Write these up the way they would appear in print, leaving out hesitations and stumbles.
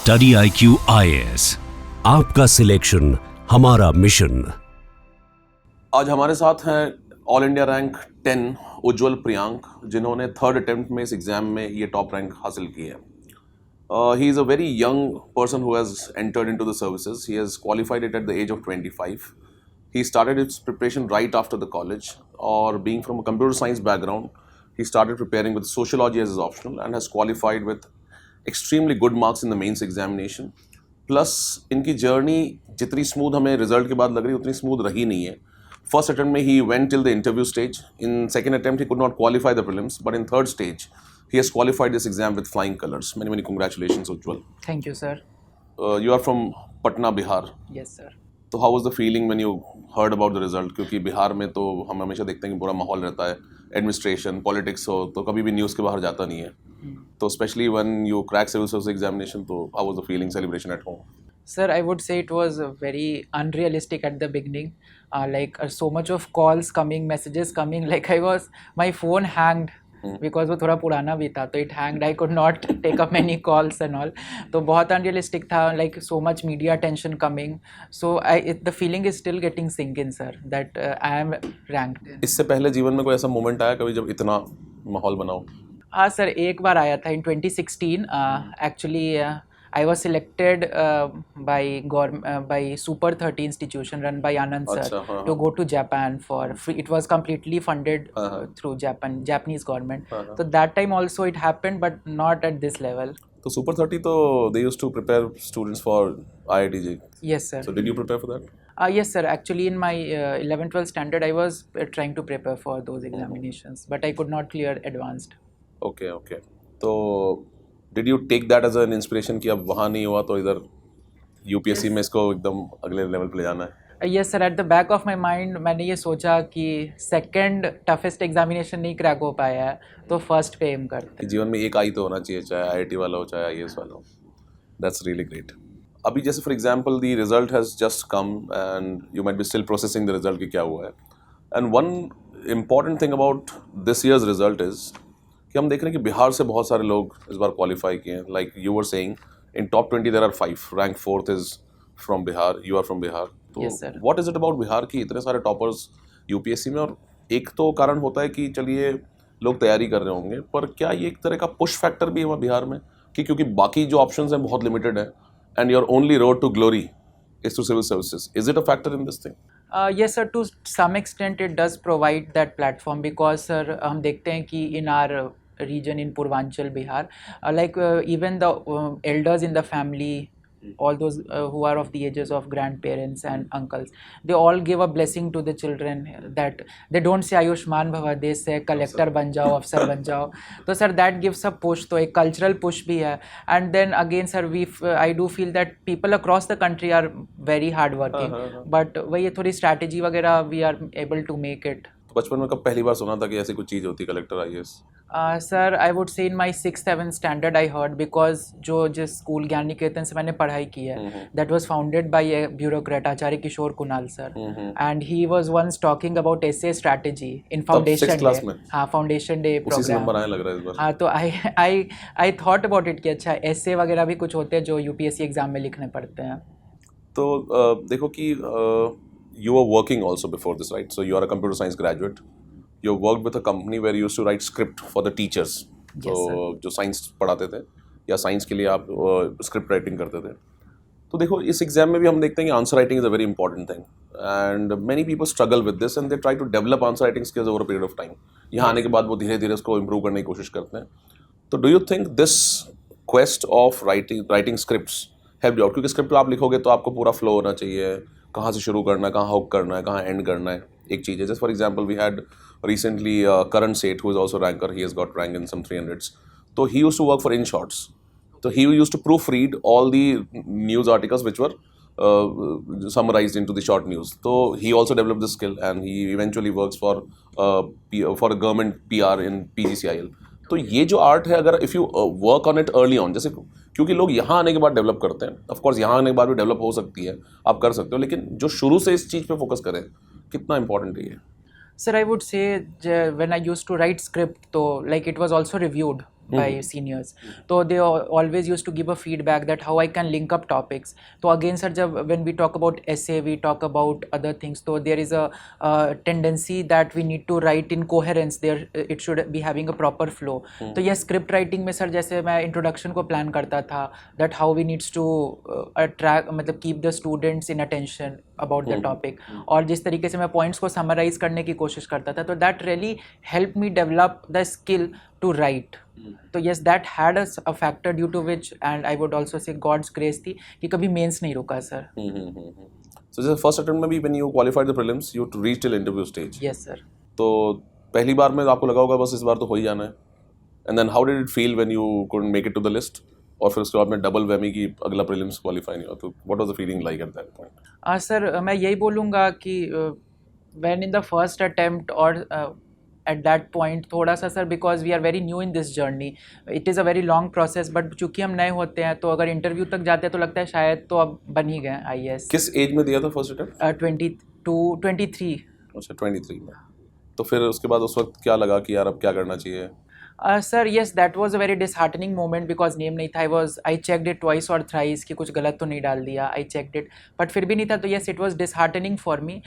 Study IQ IAS, आपका selection हमारा mission. आज हमारे साथ हैं ऑल इंडिया रैंक 10 उज्जवल प्रियांक, जिन्होंने थर्ड अटेम्प्ट में इस एग्जाम में ये टॉप रैंक हासिल की है। He is a very young person who has entered into the services. He has qualified it at the age of 25. He started its preparation right after the college, or being from a computer science background, he started preparing with sociology as his optional and has qualified with extremely good marks in the mains examination. Plus इनकी journey जितनी smooth हमें result के बाद लग रही उतनी smooth रही नहीं है। फर्स्ट अटेम्प्ट में he went till the interview stage. In second attempt he could not qualify the prelims, but in third stage he has qualified this exam with flying colors. Many congratulations, Ujjwal. Thank you, sir. You are from Patna, Bihar. Yes, sir. तो how was the feeling when you heard about the result? क्योंकि बिहार में तो हम हमेशा देखते हैं कि बुरा माहौल रहता है, एडमिनिस्ट्रेशन, पॉलिटिक्स हो तो कभी भी न्यूज़ के बाहर जाता नहीं है। तो specially when you crack civil service examination, तो how was the feeling, celebration at home? Sir, I would say it was very unrealistic at the beginning. So much of calls coming, messages coming. My phone hanged because वो थोड़ा पुराना भी था, तो it hanged. I could not take up many calls and all. तो बहुत unrealistic था. Like so much media attention coming. So the feeling is still getting sink in, sir. That I am ranked. इससे पहले जीवन में कोई ऐसा moment आया कभी जब इतना माहौल बना हो? हाँ सर, एक बार आया था in 2016. Actually, I was selected by Super 30 institution run by Anand sir to go to Japan for free. It was completely funded through Japanese government. So that time also it happened, but not at this level. तो Super 30 तो they used to prepare students for IIT. Yes, sir. So did you prepare for that? Yes, sir. Actually, in my 11th 12th standard, I was trying to prepare for those examinations, but I could not clear advanced. Okay. तो did you take that as an inspiration कि अब वहाँ नहीं हुआ तो इधर UPSC में इसको एकदम अगले लेवल पे ले जाना है? Yes, sir. At the back of my mind, मैंने ये सोचा कि सेकंड टफेस्ट एग्जामिनेशन नहीं क्रैक हो पाया है, तो फर्स्ट पे एम करते हैं। जीवन में एक आई तो होना चाहिए, चाहे IIT वाला हो चाहे IAS वाला हो। That's really great. अभी जैसे for example the result has just come and you might be still processing the result कि क्या हुआ है। And one important thing about this years result is कि हम देख रहे हैं कि बिहार से बहुत सारे लोग इस बार क्वालिफाई किए हैं। Like you were saying in top 20 there are 5, rank 4th is from Bihar, you are from Bihar. तो what is it about Bihar की इतने सारे टॉपर्स यूपीएससी में? और एक तो कारण होता है कि चलिए लोग तैयारी कर रहे होंगे, पर क्या ये एक तरह का पुश फैक्टर भी है वहाँ बिहार में कि क्योंकि बाकी जो ऑप्शंस हैं बहुत लिमिटेड है and your only road to glory is to civil services. Is it a factor in this thing? Yes, sir. To some extent, it does provide that platform because, sir, हम देखते हैं कि in our region in Purvanchal, Bihar, even the elders in the family, all those who are of the ages of grandparents and uncles, they all give a blessing to the children that they don't say Ayushman Bhava, they say collector ban jao, afsar ban jao. So sir, that gives a push, तो एक cultural push भी है. And then again sir, I do feel that people across the country are very hard working, but वही थोड़ी strategy वगैरह we are able to make it. बचपन में कब पहली बार सुना था कि ऐसी कुछ चीज़ होती collector IAS? Sir I would say in my 6th-7th standard I heard, because जिस स्कूल ज्ञान निकेतन से मैंने पढ़ाई की है, that was founded by a bureaucrat Acharya Kishore Kunal sir, and he was once talking about SA strategy in foundation day. हाँ, foundation day programme. उसी से number आने लग रहा है इस बार। हाँ, तो आई थॉट अबाउट इट कि अच्छा एसए वगैरह भी कुछ होते हैं जो यूपीएससी एग्जाम में लिखने पड़ते हैं। तो देखो कि you were working also before this, right? So you are a computer science graduate. You worked with a company where you used to write script for the teachers. Yes, so जो science पढ़ाते थे या science के लिए आप script writing करते थे। तो देखो इस एग्जाम में भी हम देखते हैं कि answer writing is a very important thing and many people struggle with this and they try to develop answer writing skills over a period of time. यहाँ आने के बाद वो धीरे धीरे उसको इम्प्रूव करने की कोशिश करते हैं। तो do you think this quest of writing scripts help you out? क्योंकि स्क्रिप्ट आप लिखोगे तो आपको पूरा फ्लो होना चाहिए, कहाँ से शुरू करना है, कहाँ हुक करना है, कहाँ एंड करना है, एक चीज़ है। जैसे for example we had recently Karan Seth, who is also ranker, he has got rank in some 300s. तो he used to work for Inshorts, तो he used to proof read all the news articles which were summarized into the short news. So he also developed this skill and he eventually works for a government PR in PGCIL. तो ये जो art है, अगर if you work on it early on, जैसे क्योंकि लोग यहाँ आने के बाद डेवलप करते हैं, ऑफ कोर्स यहाँ आने के बाद भी डेवलप हो सकती है, आप कर सकते हो, लेकिन जो शुरू से इस चीज़ पे फोकस करें, कितना इंपॉर्टेंट है ये? Sir, I would say when I used to write script, तो like it was also reviewed by seniors. So they always used to give a feedback that how I can link up topics. So again sir, when we talk about essay, we talk about other things, so there is a tendency that we need to write in coherence. There it should be having a proper flow. तो ये script writing में sir जैसे मैं introduction को plan करता था, that how we needs to attract मतलब keep the students in attention about the topic, और जिस तरीके से मैं points को summarize करने की कोशिश करता था, तो that really helped me develop the skill to write. तो yes, that had a factor due to which, and I would also say God's grace थी कि कभी मेंस नहीं रुका सर. So जैसे फर्स्ट अटेम्प्ट में भी when you qualified the prelims you reached till interview stage. Yes sir. तो पहली बार में आपको लगा होगा बस इस बार तो हो ही जाना है, and then how did it feel when you couldn't make it to the list? और फिर उसके बाद में डबल वैमी की अगला प्रीलिम्स क्वालिफाई नहीं हुआ, तो what was the feeling like at that point? Sir मैं यही बोलूँगा कि when in the first attempt or at that point थोड़ा सा sir, because we are very new in this journey, it is a very long process, but चूँकि हम नए होते हैं तो अगर इंटरव्यू तक जाते हैं तो लगता है शायद तो अब बन ही गए IAS. किस एज में दिया था फर्स्ट अटेम्प्ट? 23. अच्छा 23 में. तो फिर उसके बाद उस वक्त क्या लगा कि यार अब क्या करना चाहिए? Sir yes, that was a very disheartening moment because name नहीं था. I checked it twice or thrice कि कुछ गलत तो नहीं डाल दिया. I checked it, but फिर भी नहीं था. तो yes, it was disheartening for me.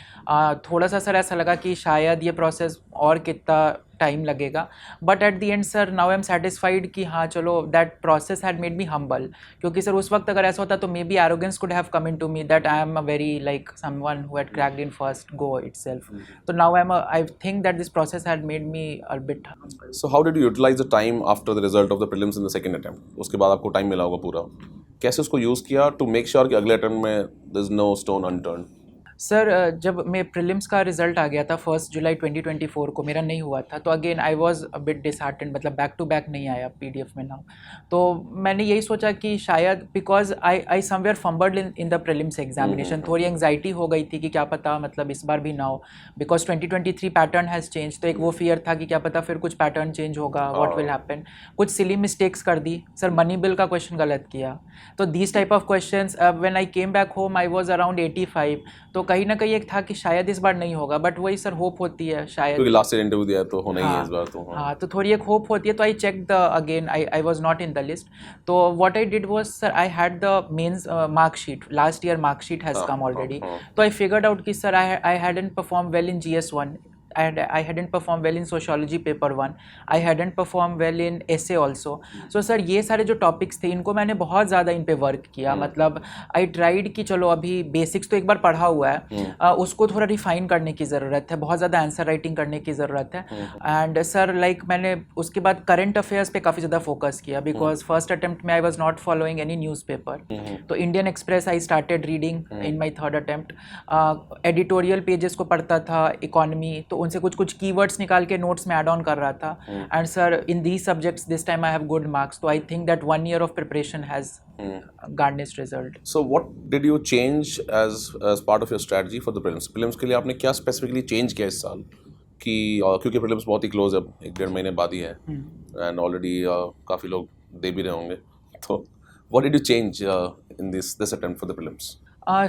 थोड़ा सा सर ऐसा लगा कि शायद ये प्रोसेस और कितना टाइम लगेगा, but at the end sir now I am satisfied कि हाँ चलो that process had made me humble. क्योंकि सर उस वक्त अगर ऐसा होता तो may be arrogance could have come in to me that I am a very like someone who had cracked in first go itself. तो now I think that this process had made me a bit humble. So how did you utilise the time after the result of the prelims in the second attempt? उसके बाद आपको time मिला होगा पूरा, कैसे उसको use किया to make sure कि अगले अटेम्प्ट में there is no stone unturned? Sir जब मैं प्रीलिम्स का रिजल्ट आ गया था 1 जुलाई 2024 को, मेरा नहीं हुआ था, तो again I was a bit disheartened, मतलब बैक टू बैक नहीं आया PDF में नाउ. तो मैंने यही सोचा कि शायद because I somewhere fumbled in the prelims examination, थोड़ी एंग्जाइटी हो गई थी कि क्या पता मतलब इस बार भी ना हो, बिकॉज 2023 पैटर्न हैज़ चेंज. तो एक वो फियर था कि क्या पता फिर कुछ पैटर्न चेंज होगा, व्हाट विल हैपन. कुछ सिली मिस्टेक्स कर दी सर. मनी बिल का क्वेश्चन गलत किया. तो these type of questions when I came back home I was around 85. तो कहीं ना कहीं एक था कि शायद इस बार नहीं होगा, बट वही सर होप होती है शायद, क्योंकि लास्ट ईयर इंटरव्यू दिया तो होना ही है इस बार. तो हाँ, तो थोड़ी एक होप होती है. तो I check the again, I was not in the list. तो what I did was sir, I had the mains marksheet, last year marksheet has come already. तो आई फिगर्ड आउट कि sir I hadn't perform well in GS1 and I hadn't performed well in sociology paper 1. I hadn't performed well in essay also. So sir ये सारे जो topics थे इनको मैंने बहुत ज़्यादा इन पे वर्क किया. मतलब आई ट्राइड कि चलो अभी बेसिक्स तो एक बार पढ़ा हुआ है, उसको थोड़ा रिफाइन करने की ज़रूरत है, बहुत ज़्यादा आंसर राइटिंग करने की ज़रूरत है. एंड सर लाइक मैंने उसके बाद करंट अफेयर्स पे काफ़ी ज़्यादा फोकस किया, बिकॉज फर्स्ट अटेम्प्ट में I was not following any newspaper. तो Indian Express I started reading in my third attempt. Editorial pages को पढ़ता था, इकोनॉमी, तो उनसे कुछ कीवर्ड्स निकाल के नोट्स में ऐड ऑन कर रहा था. And sir in these subjects this time I have good marks. तो I think that 1 year of preparation has garnished result. So what did you change as part of your strategy for the prelims? Prelims के लिए आपने क्या specifically change किया इस साल? कि क्योंकि prelims बहुत ही close है, 1-1.5 महीने बाद ही है, and already काफ़ी लोग दे भी रहे होंगे. तो what did you change in this attempt for the prelims?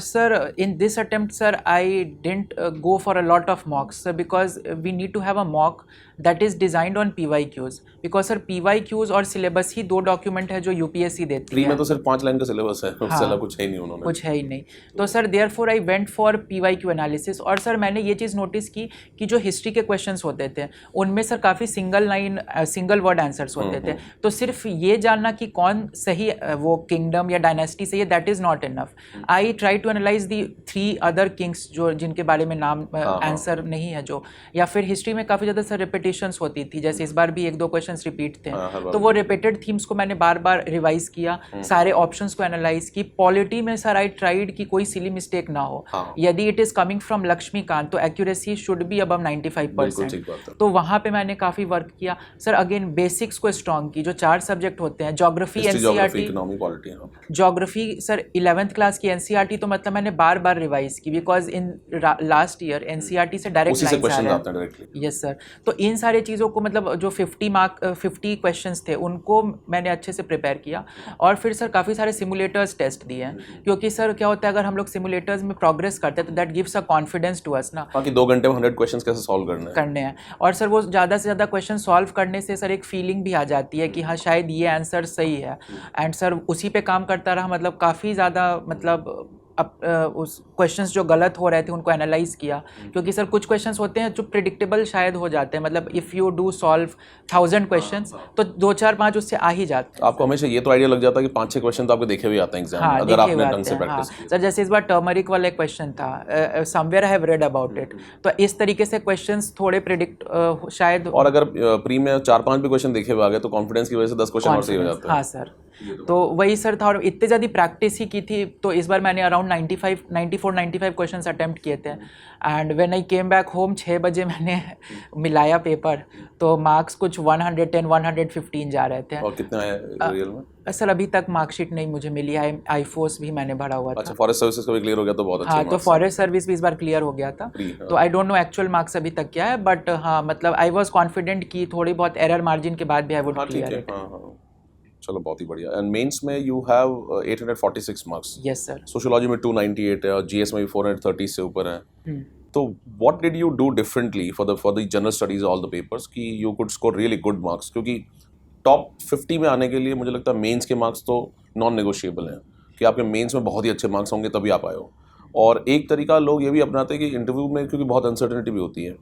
Sir, in this attempt, sir, I didn't go for a lot of mocks, sir, because we need to have a mock that is designed on PYQs. Because sir, PYQs और syllabus ही 2 document है जो UPSC देती है. में तो सिर्फ 5 line का syllabus है, उससे अलग कुछ है ही नहीं उन्होंने. कुछ है ही नहीं. तो sir therefore I went for PYQ analysis. और सर मैंने ये चीज़ नोटिस की कि जो हिस्ट्री के क्वेश्चंस होते थे उनमें सर काफ़ी single line single word answers होते थे. तो सिर्फ ये जानना कि कौन सही वो किंगडम या डायनेस्टी सही है, that is not enough. I try to analyse the 3 other kings जो जिनके बारे में नाम आंसर नहीं है जो, या फिर हिस्ट्री में काफ़ी ज़्यादा सर रिपीटेशंस होती थी, जैसे इस बार भी 1-2 क्वेश्चंस रिपीट थे. तो वो रिपीटेड थीम्स को मैंने बार बार रिवाइज किया, सारे ऑप्शंस को एनालाइज की. पॉलिटी में सर आई ट्राइड कि कोई सिली मिस्टेक ना हो. यदि it is coming from Laxmikanth तो एक्यूरेसी शुड बी अबव 95%. तो वहाँ पे मैंने काफ़ी वर्क किया सर. अगेन बेसिक्स को स्ट्रॉन्ग की. जो 4 सब्जेक्ट होते हैं, geography, NCERT, geography sir 11th class की NCERT की तो मतलब मैंने बार बार रिवाइज की, because in last year NCERT से डायरेक्ट उसी से लाइंस आ क्वेश्चन रहे आते हैं हैं। डायरेक्टली। यस सर, तो इन सारी चीज़ों को मतलब जो 50 क्वेश्चंस थे उनको मैंने अच्छे से प्रिपेयर किया, और फिर सर काफ़ी सारे सिमुलेटर्स टेस्ट दिए हैं, क्योंकि सर क्या होता है अगर हम लोग सिमुलेटर्स में प्रोग्रेस करते हैं तो that gives a confidence to us ना, हाँ कि 2 घंटे में 100 क्वेश्चंस कैसे सॉल्व करने हैं। और सर वो ज़्यादा से ज़्यादा क्वेश्चन सॉल्व करने से सर एक फीलिंग भी आ जाती है कि हाँ शायद ये आंसर सही है, एंड सर उसी पे काम करता रहा, मतलब काफ़ी ज़्यादा मतलब उस क्वेश्चंस जो गलत हो रहे थे उनको एनालाइज किया, क्योंकि सर कुछ क्वेश्चंस होते हैं जो प्रिडिक्टेबल शायद हो जाते हैं, मतलब if you do solve 1000 questions तो 2-4-5 उससे आ ही जाते हैं। आपको हमेशा ये तो आइडिया लग जाता है कि 5-6 क्वेश्चन तो आपके देखे हुए आते हैं एग्जाम में, हाँ, अगर देखे आपने हुए ढंग आते से हैं। हाँ प्रैक्टिस की। सर, जैसे इस बार टर्मरिक वाला एक क्वेश्चन था, somewhere I have read about it, तो इस तरीके से क्वेश्चंस थोड़े प्रिडिक्ट शायद। और अगर प्री में 4-5 भी क्वेश्चन देखे हुए आ गए तो कॉन्फिडेंस की वजह से 10 क्वेश्चन और सही हो जाते हैं। हाँ सर, तो वही सर था, और इतने ज़्यादा प्रैक्टिस ही की थी, तो इस बार मैंने अराउंड 94-95 क्वेश्चंस अटेम्प्ट किए थे, and when I came back home 6 बजे मैंने मिलाया पेपर, तो मार्क्स कुछ 110-115 जा रहे थे। और कितने आए रियल में? सर अभी तक मार्कशीट नहीं मुझे मिली है, आईफोर्स भी मैंने भरा हुआ अच्छा, था। फॉरेस्ट सर्विसेज का भी क्लियर हो गया तो बहुत अच्छे हाँ, तो marks हैं। फॉरेस्ट सर्विस भी इस बार क्लियर हो गया था, हाँ। तो I don't know actual marks अभी तक क्या है, बट हाँ मतलब आई वाज कॉन्फिडेंट कि थोड़ी बहुत एरर मार्जिन के बाद भी आई वुड हाँ ठीक क्लियर है, इट। हाँ हाँ, चलो बहुत ही बढ़िया। एंड मेंस में you have 846 marks, yes sir. Sociology में 298 है, और जीएस में भी 430 से ऊपर है। तो what did you do differently for the general studies all the papers कि you could score really good marks? क्योंकि टॉप 50 में आने के लिए मुझे लगता है मेंस के मार्क्स तो नॉन नेगोशिएबल हैं, कि आपके मेंस में बहुत ही अच्छे मार्क्स होंगे तभी आप आए हो। और एक तरीका लोग ये भी अपनाते हैं कि इंटरव्यू में, क्योंकि बहुत अनसर्टेनिटी भी होती है,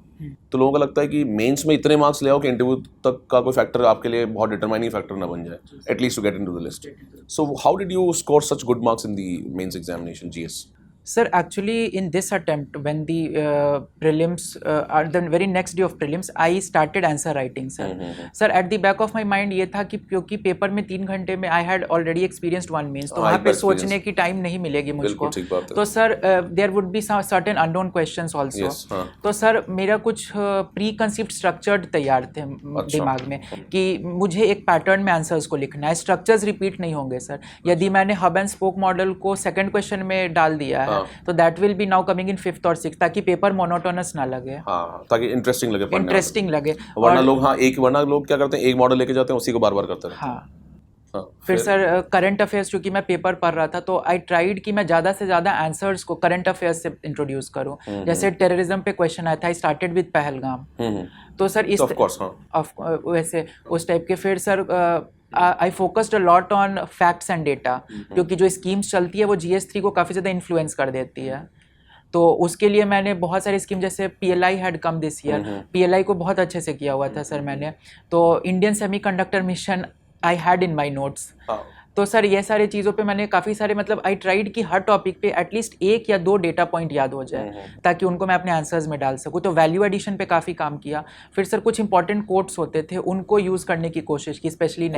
तो लोगों को लगता है कि मेंस में इतने मार्क्स ले आओ कि इंटरव्यू तक का कोई फैक्टर आपके लिए बहुत डिटरमाइनिंग फैक्टर ना बन जाए, at least to get into the list. So how did you score such good marks in the mains examination GS? Sir, actually, in this attempt, when the prelims are the very next day of prelims, I started answer writing, sir. Sir, at the back of my mind ये था कि क्योंकि paper में 3 घंटे में I had already experienced one means, तो वहाँ पे सोचने की टाइम नहीं मिलेगी मुझको। तो sir there would be some certain unknown questions also. तो सर मेरा कुछ प्री कंसीप्ट स्ट्रक्चर्ड तैयार थे दिमाग में कि मुझे एक पैटर्न में आंसर्स को लिखना है, स्ट्रक्चर्स रिपीट नहीं होंगे सर। यदि मैंने हब एंड स्पोक मॉडल को सेकंड क्वेश्चन में डाल दिया है तो that will be now coming in 5th और 6th, ताकि पेपर मोनोटोनस ना लगे। हाँ, ताकि इंटरेस्टिंग लगे पढ़ने में। इंटरेस्टिंग लगे। वरना लोग वरना लोग क्या करते हैं, एक मॉडल लेके जाते हैं उसी को बार बार करते रहते हैं। हाँ, फिर सर करंट अफेयर्स चूंकि मैं पेपर पढ़ रहा था, तो आई ट्राइड कि मैं ज़्यादा से ज़्यादा आंसर्स को करंट अफेयर्स से इंट्रोड्यूस करूँ। जैसे टेररिज्म पे क्वेश्चन आया था, आई स्टार्टेड विद पहलगाम, तो सर इस वैसे उस टाइप के। फिर sir I focused a lot on facts and data, क्योंकि जो स्कीम्स चलती है वो GS3 को काफ़ी ज़्यादा इन्फ्लुएंस कर देती है, तो उसके लिए मैंने बहुत सारी स्कीम, जैसे PLI had come this year, PLI को बहुत अच्छे से किया हुआ था सर मैंने, तो Indian semiconductor mission I had in my notes. तो सर ये सारी चीज़ों पे मैंने काफ़ी सारे मतलब आई ट्राइड कि हर टॉपिक पे एटलीस्ट 1 या 2 डेटा पॉइंट याद हो जाए, ताकि उनको मैं अपने आंसर्स में डाल सकूँ। तो वैल्यू एडिशन पे काफ़ी काम किया। फिर सर कुछ इंपॉर्टेंट कोट्स होते थे, उनको यूज़ करने की कोशिश की, स्पेशली इन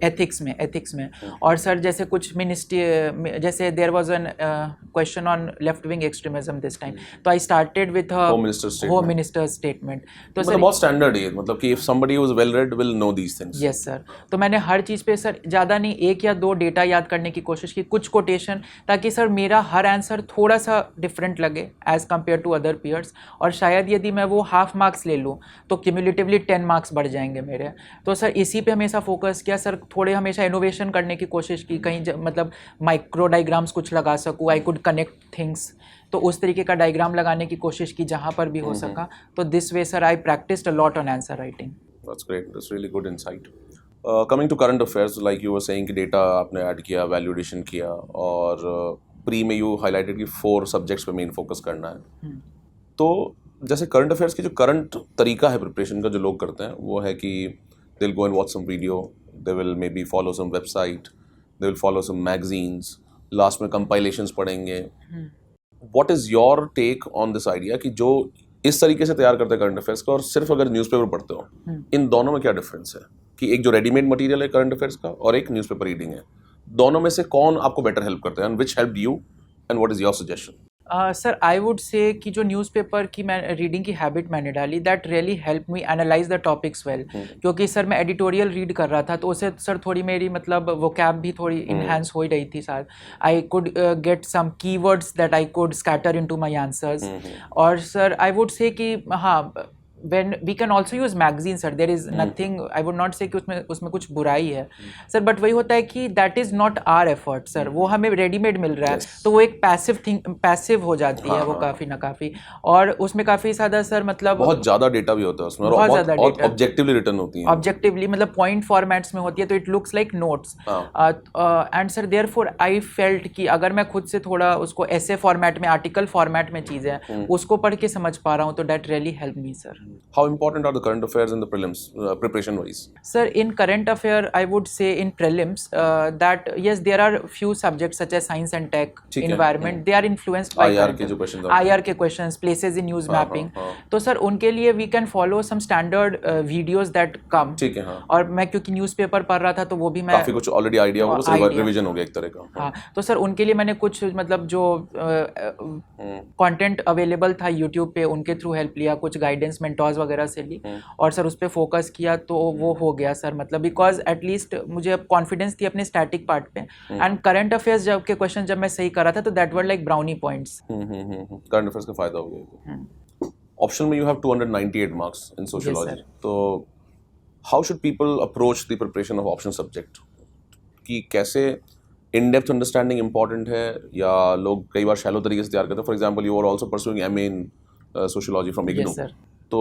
एथिक्स में। और सर जैसे कुछ मिनिस्ट्री, जैसे there was an question on left wing extremism this time, तो I started with home minister statement. तो सर बहुत स्टैंडर्ड है, मतलब कि if somebody who is well read will know these things. Yes sir, तो मैंने हर चीज़ पे सर ज़्यादा नहीं 1 या 2 डेटा याद करने की कोशिश की, कुछ कोटेशन, ताकि सर मेरा हर आंसर थोड़ा सा डिफरेंट लगे as compare to other peers, और शायद यदि मैं वो हाफ मार्क्स ले लूँ तो क्यूमुलेटिवली 10 मार्क्स बढ़ जाएंगे मेरे। तो सर इसी पे हमेशा फोकस किया सर, थोड़े हमेशा इनोवेशन करने की कोशिश की, कहीं मतलब माइक्रो डायग्राम्स कुछ लगा सकूँ, आई कुड कनेक्ट थिंग्स, तो उस तरीके का डायग्राम लगाने की कोशिश की जहाँ पर भी हो सका। तो this way sir I practised a lot on answer writing. That's great. That's really good insight. Coming to current affairs, like you were saying कि डेटा आपने ऐड किया, वैल्यू एडिशन किया, और प्री में यू हाईलाइटेड कि 4 subjects पे main focus करना है। तो जैसे करंट अफेयर्स की जो करंट तरीका है प्रिपरेशन का जो लोग करते हैं, वो है कि they will go and watch some video, they will maybe follow some website, they will follow some magazines, last में कंपाइलेशंस पढ़ेंगे। What is your take on this idea कि जो इस तरीके से तैयार करते हैं करंट अफेयर्स का, और सिर्फ अगर न्यूज़पेपर पढ़ते हो, इन दोनों में क्या डिफरेंस है? कि एक जो रेडीमेड मटेरियल है करंट अफेयर्स का और एक न्यूज़पेपर रीडिंग है, दोनों में से कौन आपको बेटर हेल्प करता है, and which helped you and what is your suggestion? Sir I would say कि जो न्यूज़पेपर की मैं रीडिंग की हैबिट मैंने डाली, that really help me analyse the topics well, क्योंकि सर मैं एडिटोरियल रीड कर रहा था तो उससे सर थोड़ी मेरी मतलब वोकैब भी थोड़ी इन्हांस हो ही रही थी sir. I could get some keywords that I could scatter into my answers. और सर आई वुड से कि हाँ, when we can also use magazine sir, there is nothing, I would not say कि उसमें उसमें कुछ बुराई है sir, but वही होता है कि that is not our effort sir, वो हमें रेडीमेड मिल रहा है तो वो एक पैसिव थिंग, पैसिव हो जाती है वो काफ़ी ना काफ़ी. और उसमें काफ़ी ज़्यादा सर मतलब बहुत ज़्यादा डेटा भी होता है उसमें, बहुत ज़्यादा और डेटा ऑब्जेक्टिवली रिटर्न होती है, ऑब्जेक्टिवली मतलब पॉइंट फॉर्मेट्स में होती है तो it looks like notes. And sir therefore I felt कि अगर मैं खुद से थोड़ा उसको ऐसे फॉर्मेट में, आर्टिकल फॉर्मेट में चीज़ें उसको पढ़ के समझ पा रहा हूँ तो that really help me sir. How important are the current affairs in the prelims preparation wise? Sir, in current affair, I would say in prelims that yes, there are few subjects such as science and tech, environment. They are influenced by IR के जो questions IR के questions, places in news mapping. तो sir उनके लिए we can follow some standard videos that come. ठीक है. हाँ. और मैं क्योंकि न्यूज़पेपर पढ़ रहा था तो वो भी मैं काफी कुछ ऑलरेडी आइडिया होगा, बस रिवीजन हो गया एक तरह का. हाँ, तो सर उनके लिए मैंने कुछ मतलब जो कंटेंट अवेलेबल था यूट्यूब पे उनके थ्रू हेल्प लिया, कुछ गाइडेंस मेंटोर्स वगैरह से ली और सर उस पर फोकस किया तो वो हो गया सर. मतलब बिकॉज एटलीस्ट मुझे अब कॉन्फिडेंस थी अपने स्टैटिक पार्ट पे. एंड करंट अफेयर्स जब के क्वेश्चन जब मैं सही कर रहा था तो that were like brownie points. Current affairs का फायदा हो गया. ऑप्शन में you have 298 marks in sociology, तो how should people approach the preparation of option subject? कि कैसे इन डेप्थ अंडरस्टैंडिंग इंपॉर्टेंट है या लोग कई बार शैलो तरीके से तैयार करते हैं? For example you are also pursuing MA in sociology from IGNOU, तो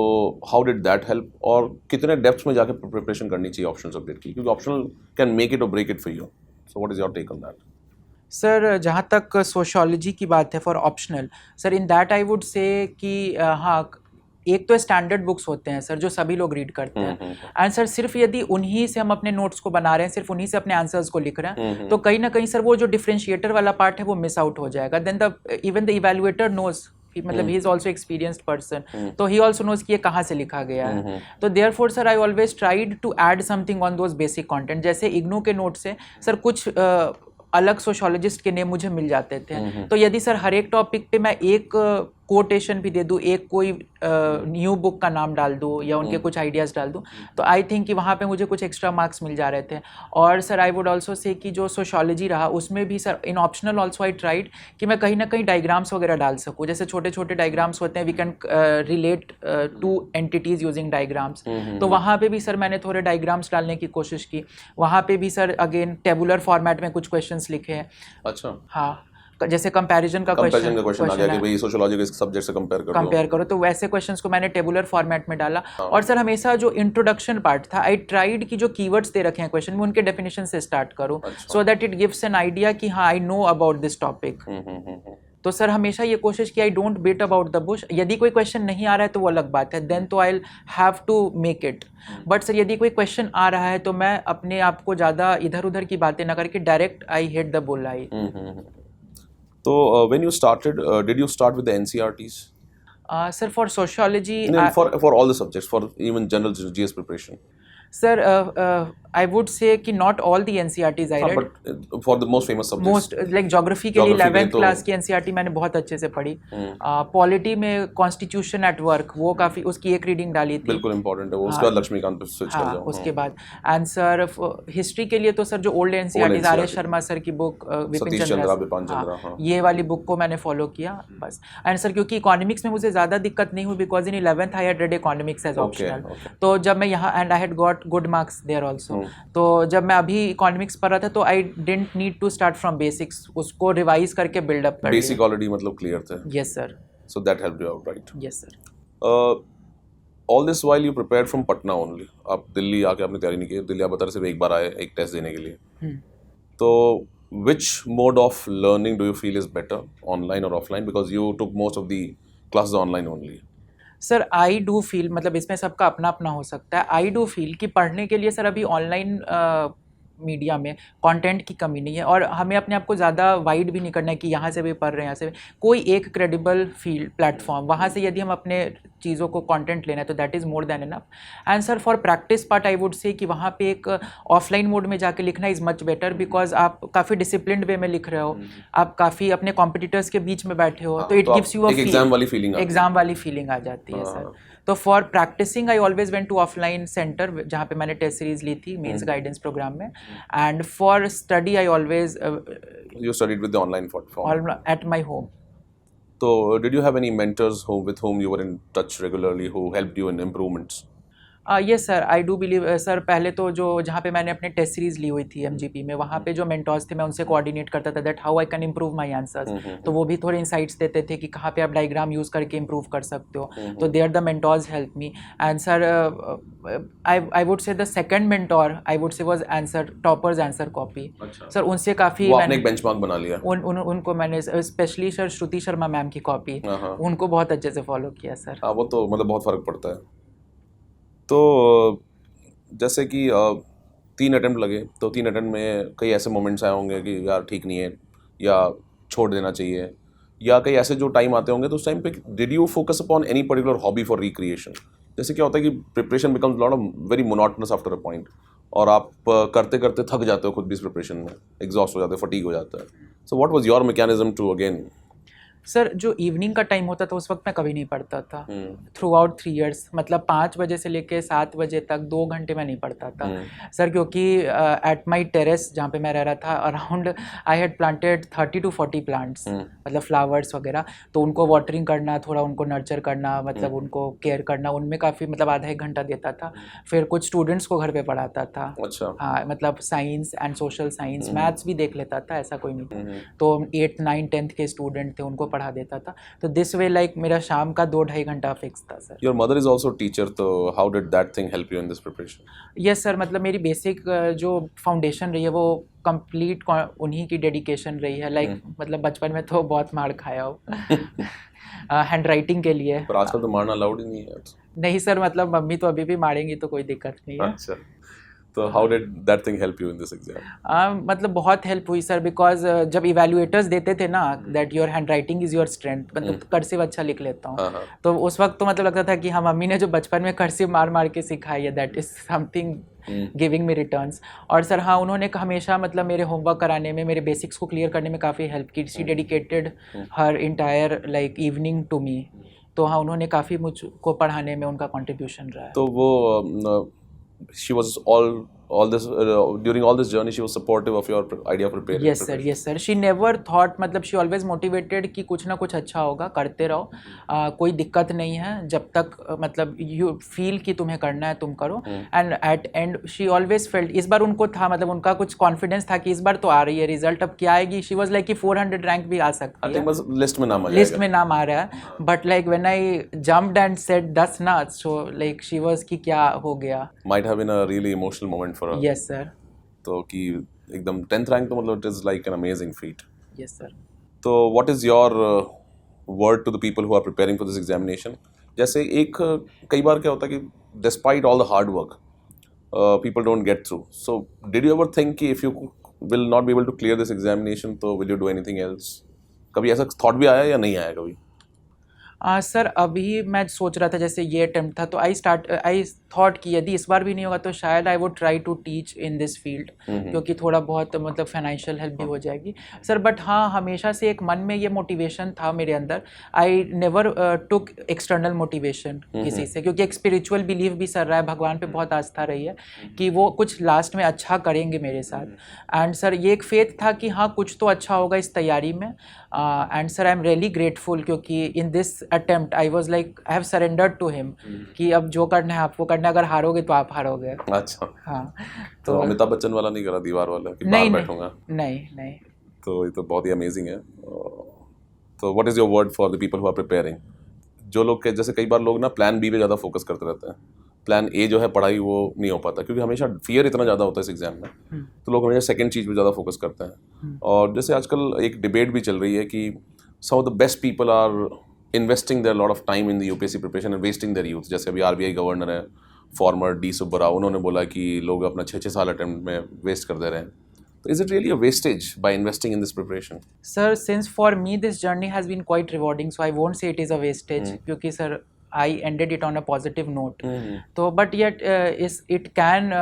हाउ डिड दैट हेल्प? और कितने डेप्थ में जाके प्रिपरेशन करनी चाहिए ऑप्शनल सब्जेक्ट की, क्योंकि optional can make it or break it for you. So what is your take on that? Sir जहाँ तक सोशियोलॉजी की बात है for optional sir, in that I would say कि हाँ, एक तो स्टैंडर्ड बुक्स होते हैं सर जो सभी लोग रीड करते हैं. एंड सर सिर्फ यदि उन्हीं से हम अपने नोट्स को बना रहे हैं, सिर्फ उन्हीं से अपने आंसर्स को लिख रहे हैं तो कहीं ना कहीं सर वो जो डिफरेंशिएटर वाला पार्ट है वो मिस आउट हो जाएगा. Then the even the evaluator knows, मतलब he is also experienced person, तो ही ऑल्सो नोज कि ये कहाँ से लिखा गया है. तो therefore sir I always tried to add something on those basic content. जैसे इग्नू के नोट से सर कुछ अलग सोशियोलॉजिस्ट के नेम मुझे मिल जाते थे, तो यदि सर हर एक टॉपिक पे मैं एक कोटेशन भी दे दूँ, एक कोई न्यू बुक का नाम डाल दूँ या उनके कुछ आइडियाज़ डाल दूँ, तो आई थिंक कि वहाँ पे मुझे कुछ एक्स्ट्रा मार्क्स मिल जा रहे थे. और sir I would also say कि जो सोशियोलॉजी रहा उसमें भी sir in optional also I tried कि मैं कहीं ना कहीं डायग्राम्स वगैरह डाल सकूँ. जैसे छोटे छोटे डायग्राम्स होते हैं, we can relate to entities using diagrams, तो वहाँ पे भी सर मैंने थोड़े डायग्राम्स डालने की कोशिश की. वहाँ पे भी सर अगेन टेबुलर फॉर्मेट में कुछ क्वेश्चंस लिखे हैं. अच्छा. हाँ, जैसे कंपैरिजन का क्वेश्चन आ गया कि भाई सोशियोलॉजी के सब्जेक्ट से कंपेयर करो, तो वैसे क्वेश्चंस को मैंने टेबुलर फॉर्मेट में डाला. और सर हमेशा जो इंट्रोडक्शन पार्ट था, आई ट्राइड कि जो कीवर्ड्स दे रखे हैं क्वेश्चन में उनके डेफिनेशन से स्टार्ट करूं, so that it gives an idea कि हाँ I know about this topic. तो सर हमेशा ये कोशिश की I don't beat about the bush. यदि कोई क्वेश्चन नहीं आ रहा है तो वो अलग बात है, देन तो I have to make it. But sir यदि कोई क्वेश्चन आ रहा है तो मैं अपने आप को ज़्यादा इधर उधर की बातें ना करके direct I hit the bullseye. So when you started, did you start with the NCERTs? Sir, for sociology, No, for all the subjects, for even general GS preparation. Sir, I would say कि not all the NCERTs I read. But for the most famous subjects. Most like geography के लिए 11th class की NCERT मैंने बहुत अच्छे से पढ़ी. Polity में कॉन्स्टिट्यूशन एट वर्क वो काफ़ी, उसकी एक रीडिंग डाली थी. बिल्कुल इंपॉर्टेंट है वो. उसका लक्ष्मीकांत पे स्विच कर जाओ. उसके बाद एंड सर हिस्ट्री के लिए तो सर जो old NCERTs, R S Sharma sir की बुक, विपिन चंद्रा, ये वाली बुक को मैंने फॉलो किया बस. एंड सर क्योंकि इकोनॉमिक्स में मुझे ज़्यादा दिक्कत नहीं हुई because in 11th I had read economics as optional. तो जब मैं यहाँ and I had got good marks there also, तो जब मैं अभी इकोनॉमिक्स पढ़ रहा था तो I didn't need to start from basics, उसको रिवाइज करके बिल्डअप कर. बेसिक ऑलरेडी मतलब क्लियर थे. Yes sir. So that helped you out, right? Yes sir. All this while you prepared from Patna only. आप दिल्ली आके आपने तैयारी नहीं की. दिल्ली आप बता रहे सिर्फ एक बार आए एक टेस्ट देने के लिए. तो which mode of learning do you feel is better, online or offline? Because you took most of the classes online only. Sir I do feel, मतलब इसमें सबका अपना अपना हो सकता है. आई डू फील कि पढ़ने के लिए सर अभी ऑनलाइन मीडिया में कंटेंट की कमी नहीं है, और हमें अपने आप को ज़्यादा वाइड भी नहीं करना है कि यहाँ से भी पढ़ रहे हैं, यहाँ से भी कोई एक क्रेडिबल फील्ड प्लेटफॉर्म, वहाँ से यदि हम अपने चीज़ों को कंटेंट लेना है तो that is more than enough. And sir for practice part I would say कि वहाँ पे एक ऑफलाइन मोड में जाके लिखना इज़ मच बेटर, बिकॉज आप काफ़ी डिसिप्लिन्ड वे में लिख रहे हो, आप काफ़ी अपने कॉम्पिटिटर्स के बीच में बैठे हो, तो इट गिव्स यू एक एग्जाम वाली फीलिंग एग्जाम वाली फीलिंग आ जाती है सर। तो for practicing I always went to offline centre जहाँ पे मैंने टेस्ट सीरीज ली थी मेंस गाइडेंस प्रोग्राम में, and for study I always you studied with the online form at my home. तो did you have any mentors who with whom you were in touch regularly who helped you in improvements? Yes sir, I do believe sir. पहले तो जो जहाँ पे मैंने अपने test series ली हुई थी एमजीपी में, वहाँ पे जो मेंटर्स थे मैं उनसे कोऑर्डिनेट करता था that how I can improve my answers. तो वो भी थोड़े इंसाइट्स देते थे कि कहाँ पे आप डायग्राम यूज़ करके इम्प्रूव कर सकते हो, तो there the mentors help me. And sir I would say the second mentor I would say was answer toppers answer copy. Sir उनसे काफ़ी वो आपने एक बेंचमार्क बना लिया? उनको मैंने स्पेशली सर श्रुति शर्मा मैम की कॉपी, उनको बहुत अच्छे से फॉलो किया सर। हाँ, वो तो मतलब बहुत फ़र्क पड़ता है। तो जैसे कि 3 अटेम्प्ट लगे, तो 3 अटेम्प्ट में कई ऐसे मोमेंट्स आए होंगे कि यार ठीक नहीं है या छोड़ देना चाहिए, या कई ऐसे जो टाइम आते होंगे तो उस टाइम पे did you focus upon any particular hobby for recreation? जैसे क्या होता है कि preparation becomes lot of very monotonous after a point, और आप करते करते थक जाते हो खुद भी इस प्रिपरेशन में, एग्जॉस्ट हो जाते हो, फटीग हो जाता है। So what was your mechanism to again? Sir जो इवनिंग का टाइम होता था उस वक्त मैं कभी नहीं पढ़ता था थ्रू आउट 3 years, मतलब 5 बजे से लेके 7 बजे तक 2 घंटे मैं नहीं पढ़ता था सर, क्योंकि एट माई टेरेस जहाँ पे मैं रह रहा था around I had planted 30 to 40 plants, मतलब फ्लावर्स वगैरह, तो उनको वाटरिंग करना, थोड़ा उनको नर्चर करना, मतलब उनको केयर करना, उनमें काफ़ी मतलब आधा 1 घंटा देता था। फिर कुछ स्टूडेंट्स को घर पे पढ़ाता था। अच्छा। हाँ, मतलब science and social science, maths भी देख लेता था, ऐसा कोई नहीं था। तो 8, 9, 10th के स्टूडेंट थे, उनको पढ़ा देता था। तो दिस वे लाइक मेरा शाम का 2-2.5 घंटा फिक्स था sir. Your mother is also teacher, तो how did that thing help you in this preparation? Yes sir, मतलब मेरी बेसिक जो फाउंडेशन रही है वो कंप्लीट उन्हीं की डेडिकेशन रही है। लाइक मतलब बचपन में तो बहुत मार खाया हो हैंड राइटिंग के लिए, पर आजकल तो मारना अलाउड ही नहीं है। नहीं सर, मतलब मम्मी तो अभी भी मारेंगी तो कोई दिक्कत नहीं है। अच्छा, तो how did that thing help you in this exam? मतलब बहुत हेल्प हुई सर, बिकॉज जब इवेल्युएटर्स देते थे ना that your hand writing is your strength, मतलब कर्सिव अच्छा लिख लेता हूँ, तो उस वक्त तो मतलब लगता था कि हाँ, मम्मी ने जो बचपन में कर्सिव मार मार के सिखाई है that is something giving me returns. और सर हाँ, उन्होंने हमेशा मतलब मेरे होमवर्क कराने में, मेरे बेसिक्स को क्लियर करने में काफ़ी हेल्प की। She dedicated her entire like evening to me. तो हाँ, उन्होंने काफ़ी मुझको पढ़ाने में उनका कॉन्ट्रीब्यूशन रहा है। तो वो she was all this during all this journey she was supportive of your idea of preparing? yes sir, she never thought, मतलब she always motivated कि कुछ ना कुछ अच्छा होगा, करते रहो, कोई दिक्कत नहीं है, जब तक मतलब you feel कि तुम्हें करना है तुम करो। and at end she always felt, इस बार उनको था, मतलब उनका कुछ कॉन्फिडेंस था कि इस बार तो आ रही है रिजल्ट, अब क्या आएगी, she was like कि 400 रैंक भी आ सकती है, बस लिस्ट में नाम आ जाएगा, लिस्ट में नाम आ रहा है। But like when I jumped and said 10 ना, सो लाइक शी वाज कि क्या हो गया। might have been a really emotional moment for her. yes sir, तो कि एकदम 10th रैंक तो मतलब it is like an amazing feat. yes sir। तो what is your word to the people who are preparing for this examination? जैसे एक कई बार क्या होता है कि despite all the hard work people don't get through. So did you ever think कि if you will not be able to clear this examination तो will you do anything else? कभी ऐसा थॉट भी आया या नहीं आया कभी? सर अभी मैं सोच रहा था, जैसे ये अटेम्प्ट था तो आई थॉट कि यदि इस बार भी नहीं होगा तो शायद I would try to teach in this field, क्योंकि थोड़ा बहुत मतलब फाइनेंशियल हेल्प भी हो जाएगी सर। बट हाँ, हमेशा से एक मन में ये मोटिवेशन था मेरे अंदर, I never took external motivation किसी से, क्योंकि एक स्पिरिचुअल बिलीव भी सर रहा है, भगवान पे बहुत आस्था रही है कि वो कुछ लास्ट में अच्छा करेंगे मेरे साथ। एंड सर ये एक फेथ था कि हाँ, कुछ तो अच्छा होगा इस तैयारी में। And sir I am really grateful, क्योंकि in this attempt I was like I have surrendered to him कि अब जो करना है आपको करना है, अगर हारोगे तो आप हारोगे। अच्छा, हाँ, तो अमिताभ बच्चन वाला नहीं करा, दीवार वाला कि नहीं, बाहर बैठूंगा? नहीं। तो ये तो बहुत ही अमेजिंग है। तो what is your word for the people who are preparing? जो लोग के जैसे कई बार लोग ना प्लान बी पे ज़्यादा फोकस करते रहते हैं, प्लान ए जो है पढ़ाई वो नहीं हो पाता, क्योंकि हमेशा फियर इतना ज़्यादा होता है इस एग्जाम में, तो लोग हमेशा सेकंड चीज़ पे ज़्यादा फोकस करते हैं। और जैसे आजकल एक डिबेट भी चल रही है कि some of the best people are investing their lot of time in the UPSC preparation and wasting their youth. जैसे अभी आरबीआई गवर्नर है, फॉर्मर डी सुब्बराव, उन्होंने बोला कि लोग अपना 6-6 साल अटेम्प्ट में वेस्ट कर दे रहे हैं. तो is it really a wastage by investing in this preparation? Sir, since for me this journey has been quite rewarding, so I won't say it is a wastage. क्योंकि sir, I ended it on a positive note. So, but yet it can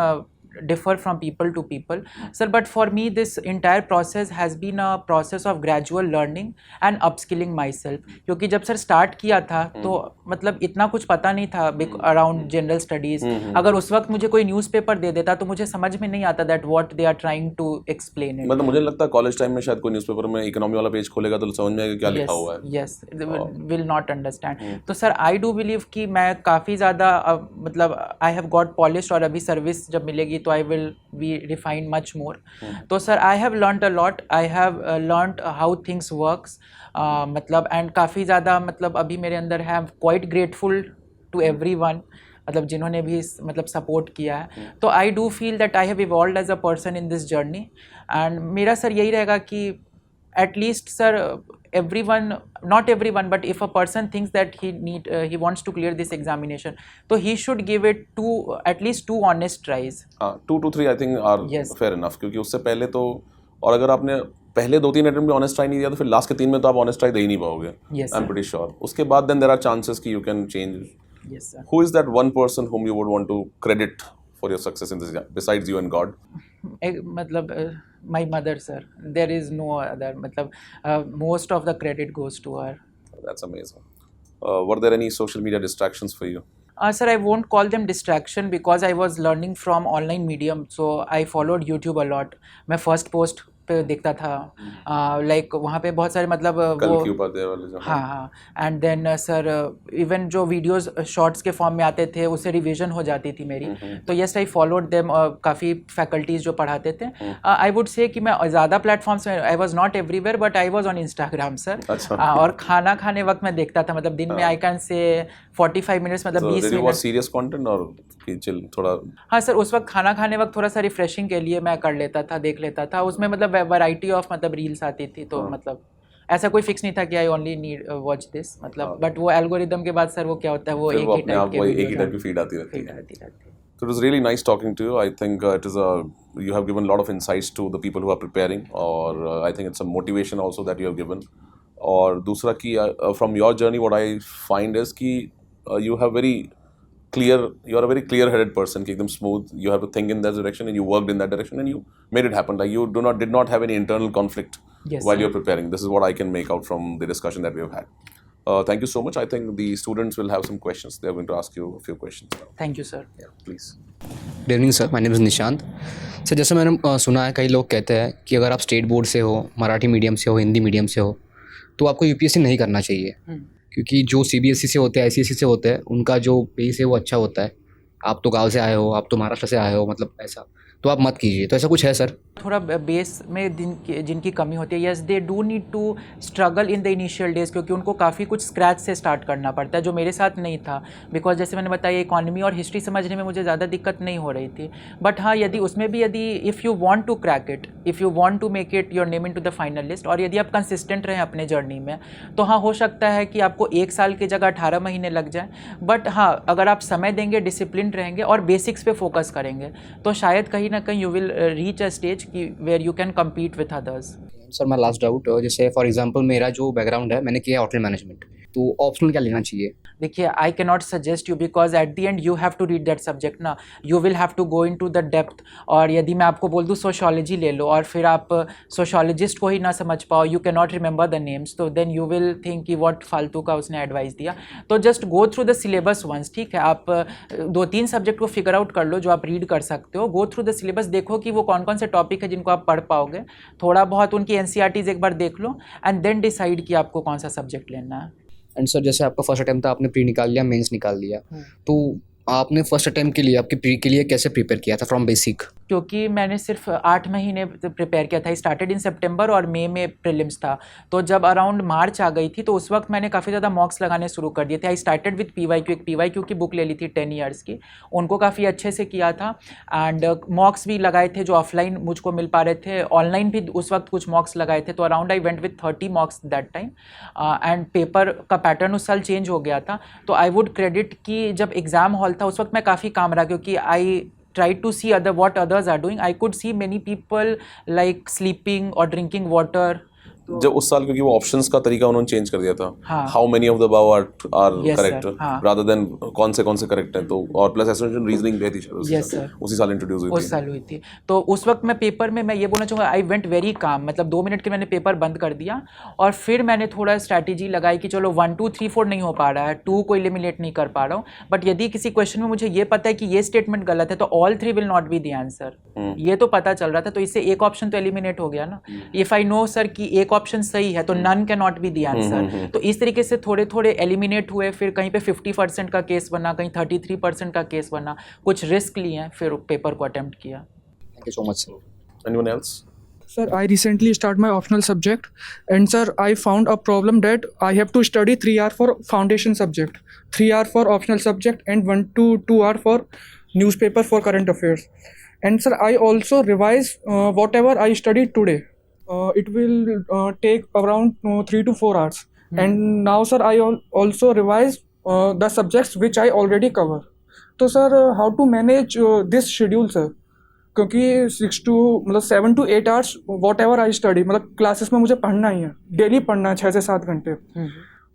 differ from people to people, sir. But for me, this entire process has been a process of gradual learning and upskilling myself. क्योंकि जब sir start किया था तो मतलब इतना कुछ पता नहीं था अराउंड जनरल स्टडीज. अगर उस वक्त मुझे कोई न्यूज़पेपर दे देता तो मुझे समझ में नहीं आता that what they are trying to explain it. मतलब मुझे लगता है कॉलेज टाइम में शायद कोई न्यूज़पेपर में इकोनॉमी वाला पेज खोलेगा तो समझ में आएगा क्या लिखा हुआ है. Yes, will not understand. तो सर आई डू बिलीव कि मैं काफ़ी ज़्यादा मतलब आई हैव गॉट पॉलिश्ड, और अभी सर्विस जब मिलेगी तो I will be refined much more. तो sir I have learned a lot, I have learned how things works, मतलब एंड काफ़ी ज़्यादा मतलब अभी मेरे अंदर है क्वाइट ग्रेटफुल टू एवरीवन, मतलब जिन्होंने भी मतलब सपोर्ट किया है. तो I do feel that I have evolved as a person in this journey. And मेरा सर यही रहेगा कि at least sir everyone, not everyone, but if a person thinks that he wants to clear this examination, so he should give it at least 2 honest tries. 2 to 3 I think are fair enough, क्योंकि उससे पहले तो, और अगर आपने पहले 2-3 attempt में honest try नहीं दिया तो फिर लास्ट के 3 में तो आप ऑनेस्ट ट्राई दे ही नहीं पाओगे. I am pretty sure. उसके बाद देन देयर आर चांसेस कि you can change. Yes sir. Who is that one person whom you would want to credit for your success in this exam besides you and God? मतलब my mother sir, there is no other, मतलब most of the credit goes to her. That's amazing. Were there any social media distractions for you? Sir, I won't call them distraction because I was learning from online medium, so I followed YouTube a lot. मैं first post पे देखता था, like वहाँ पे बहुत सारे मतलब वो, हाँ. एंड देन सर इवन जो वीडियोस शॉर्ट्स के फॉर्म में आते थे उससे रिवीजन हो जाती थी मेरी. तो यस, आई फॉलोड देम. काफ़ी फैकल्टीज़ जो पढ़ाते थे. आई वुड से कि मैं ज़्यादा प्लेटफॉर्म्स में, I was not everywhere but I was on Instagram sir. और खाना खाने वक्त मैं देखता था, मतलब दिन में आई कैन से 45 मिनट्स, मतलब 20 मिनट सीरियस कंटेंट और चिल थोड़ा. हाँ सर, उस वक्त खाना खाने वक्त थोड़ा सा रिफ्रेशिंग के लिए मैं कर लेता था, देख लेता था. उसमें मतलब वैरायटी ऑफ मतलब रील्स आती थी, तो मतलब ऐसा कोई फिक्स नहीं था कि I only need watch this, मतलब. बट वो एल्गोरिदम के बाद सर वो क्या होता है, वो एक ही टाइप की फीड आती रहती है. So it was really nice talking to you. I think you have given a lot of insights to the people who are preparing, or I think it's a motivation also that you have given. और दूसरा कि from your journey what I find is कि you are a very clear-headed person, कि एकदम smooth. You have to think in that direction and you worked in that direction and you made it happen. Like you did not have any internal conflict while you're preparing. This is what I can make out from the discussion that we have had. Thank you so much. I think the students will have some questions. They are going to ask you a few questions now. Thank you, sir. Yeah, please. Good evening, sir. My name is Nishant. Sir, जैसे मैंने सुना है कई लोग कहते हैं कि अगर आप स्टेट बोर्ड से हो, मराठी मीडियम से हो, हिंदी मीडियम से हो, तो आपको यूपीएससी नहीं करना चाहिए, क्योंकि जो सीबीएसई से होते हैं, आईसीएसई से होते हैं, उनका जो बेस है वो अच्छा होता है. आप तो गांव से आए हो, आप तो महाराष्ट्र से आए हो, मतलब ऐसा, तो आप मत कीजिए. तो ऐसा कुछ है सर? थोड़ा बेस में जिनकी कमी होती है, yes they do need to struggle in the initial days, क्योंकि उनको काफ़ी कुछ स्क्रैच से स्टार्ट करना पड़ता है, जो मेरे साथ नहीं था. बिकॉज जैसे मैंने बताया, इकॉनमी और हिस्ट्री समझने में मुझे ज़्यादा दिक्कत नहीं हो रही थी. बट हाँ, यदि उसमें भी यदि if you want to crack it, if you want to make it your name in to the final list, और यदि आप कंसिस्टेंट रहें अपने जर्नी में, तो हाँ हो सकता है कि आपको 1 साल की जगह 18 महीने लग जाए. बट हाँ, अगर आप समय देंगे, डिसिप्लिन रहेंगे और बेसिक्स पे फोकस करेंगे, तो शायद कहीं ना कहीं you will reach a stage की where you can compete with others. Sir, मैं लास्ट डाउट, जैसे फॉर एग्जांपल मेरा जो बैकग्राउंड है, मैंने किया होटल मैनेजमेंट, तो ऑप्शनल क्या लेना चाहिए? देखिए, I can not suggest you, because at the end you have to read that subject ना, you will have to go in to the depth. और यदि मैं आपको बोल दूँ सोशोलॉजी ले लो और फिर आप सोशोलॉजिस्ट को ही ना समझ पाओ, you can not remember the names, तो देन यू विल थिंक कि व्हाट फालतू का उसने एडवाइस दिया. तो just go through the syllabus once, ठीक है. आप 2-3 सब्जेक्ट को फिगर आउट कर लो जो आप रीड कर सकते हो. गो थ्रू द सिलेबस, देखो कि वो कौन कौन से टॉपिक है जिनको आप पढ़ पाओगे. थोड़ा बहुत उनकी एनसीईआरटीज एक बार देख लो एंड देन डिसाइड कि आपको कौन सा सब्जेक्ट लेना है. एंड सर, जैसे आपका फर्स्ट अटैम्प्ट था, आपने प्री निकाल लिया, मेंस निकाल लिया, तो आपने फर्स्ट अटैम्प्ट के लिए, आपके प्री के लिए कैसे प्रिपेयर किया था फ्रॉम बेसिक? क्योंकि मैंने सिर्फ 8 महीने प्रिपेयर किया था. स्टार्टेड इन सितंबर और मई में प्रीलिम्स था. तो जब अराउंड मार्च आ गई थी तो उस वक्त मैंने काफ़ी ज़्यादा मॉक्स लगाने शुरू कर दिए थे. आई स्टार्टेड विद पीवाईक्यू, एक पीवाईक्यू की बुक ले ली थी 10 ईयर्स की, उनको काफ़ी अच्छे से किया था. एंड मॉक्स भी लगाए थे जो ऑफलाइन मुझको मिल पा रहे थे, ऑनलाइन भी उस वक्त कुछ मॉक्स लगाए थे. तो around I went with 30 मॉक्स that time. And paper का पैटर्न उस साल चेंज हो गया था. तो आई वुड क्रेडिट कि जब एग्ज़ाम हॉल साल था उस वक्त मैं काफ़ी काम रहा क्योंकि आई tried to see what others are doing. I could see many people like sleeping or drinking water. जब उस साल क्योंकि वो ऑप्शंस का तरीका उन्होंने चेंज कर दिया था, हाँ। How many of the above are Yes, correct sir, हाँ। रादर देन कौन से करेक्ट हैं, तो और प्लस एसोसिएशन रीजनिंग भी थी Yes, sir। उसी साल इंट्रोड्यूस हुई उस थी। साल हुई थी। तो उस वक्त मैं पेपर में मैं ये बोलना चाहूँगा आई वेंट वेरी काम, मतलब 2 मिनट के मैंने पेपर बंद कर दिया और फिर मैंने थोड़ा स्ट्रैटेजी लगाई कि चलो 1 2 3 4 नहीं हो पा रहा है, 2 को एलिमिनेट नहीं कर पा रहा हूँ, बट यदि किसी क्वेश्चन में मुझे ये पता है कि ये स्टेटमेंट गलत है तो all 3 will not be the answer, ये तो पता चल रहा था, तो इससे एक ऑप्शन तो एलिमिनेट हो गया ना। इफ आई नो सर कि एक ऑप्शन सही है तो none can not be the answer, तो इस तरीके से थोड़े थोड़े एलिमिनेट हुए, फिर कहीं पे 50% का केस बना, कहीं 33% का केस बना, कुछ रिस्क लिए, फिर पेपर को अटेम्प्ट किया। Thank you so much sir. Anyone else? Sir, I recently started my optional subject, and sir, I found a problem that I have to study 3 hours for foundation subject, 3 hours for optional subject, and 1 to 2 hours for newspaper for current affairs. And sir, I also revise whatever I studied today. It will take around 3 to 4 hours. And now, sir, I also revise the subjects which I already cover. So, sir, how to manage this schedule, sir? क्योंकि 7 to 8 hours what ever I study, मतलब classes में मुझे पढ़ना ही है, daily पढ़ना है 6 से 7 घंटे।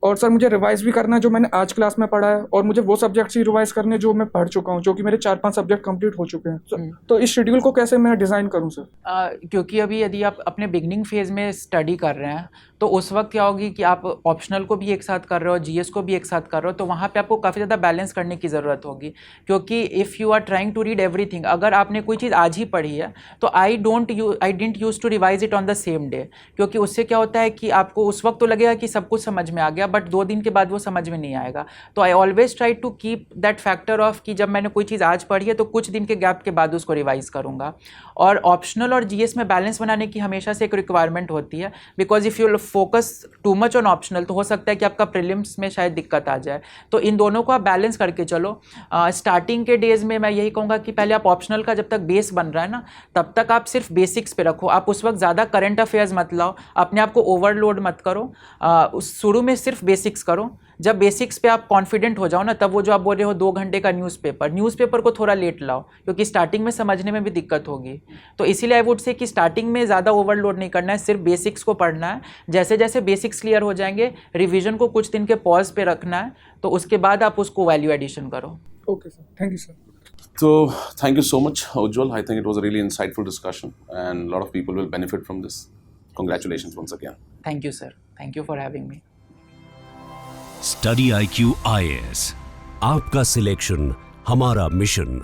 और सर मुझे रिवाइज भी करना है जो मैंने आज क्लास में पढ़ा है, और मुझे वो सब्जेक्ट्स ही रिवाइज करने जो मैं पढ़ चुका हूँ, जो कि मेरे 4-5 सब्जेक्ट कंप्लीट हो चुके हैं। तो इस शेड्यूल को कैसे मैं डिज़ाइन करूँ सर? क्योंकि अभी यदि आप अपने बिगनिंग फेज़ में स्टडी कर रहे हैं तो उस वक्त क्या होगी कि आप ऑप्शनल को भी एक साथ कर रहे हो, जीएस को भी एक साथ कर रहे हो, तो वहाँ पे आपको काफ़ी ज़्यादा बैलेंस करने की ज़रूरत होगी। क्योंकि if you are trying to read everything, अगर आपने कोई चीज़ आज ही पढ़ी है तो I didn't use to revise it on the same day, क्योंकि उससे क्या होता है कि आपको उस वक्त तो लगेगा कि सब कुछ समझ में आ गया, बट 2 दिन के बाद वो समझ में नहीं आएगा। तो I always try to keep that factor of कि जब मैंने कोई चीज़ आज पढ़ी है तो कुछ दिन के गैप के बाद उसको रिवाइज करूँगा। और ऑप्शनल और जीएस में बैलेंस बनाने की हमेशा से एक रिक्वायरमेंट होती है, because if you focus too much on optional तो हो सकता है कि आपका प्रीलिम्स में शायद दिक्कत आ जाए। तो इन दोनों को आप बैलेंस करके चलो। स्टार्टिंग के डेज़ में मैं यही कहूँगा कि पहले आप ऑप्शनल का जब तक बेस बन रहा है ना, तब तक आप सिर्फ बेसिक्स पे रखो। आप उस वक्त ज़्यादा करंट अफेयर्स मत लाओ, अपने आप को ओवरलोड मत करो। शुरू में सिर्फ बेसिक्स करो। जब बेसिक्स पे आप कॉन्फिडेंट हो जाओ ना, तब वो जो आप बोल रहे हो 2 घंटे का न्यूज़पेपर को थोड़ा लेट लाओ, क्योंकि स्टार्टिंग में समझने में भी दिक्कत होगी। तो इसीलिए आई वुड से कि स्टार्टिंग में ज़्यादा ओवरलोड नहीं करना है, सिर्फ बेसिक्स को पढ़ना है। जैसे जैसे बेसिक्स क्लियर हो जाएंगे, रिवीजन को कुछ दिन के पॉज पे रखना है, तो उसके बाद आप उसको वैल्यू एडिशन करो। Okay sir, thank you sir. So thank you so much, Ujjwal. I think it was a really insightful discussion and a lot of people will benefit from this. Congratulations once again. Thank you sir, thank you for having me. Study IQ IAS, आपका selection हमारा mission.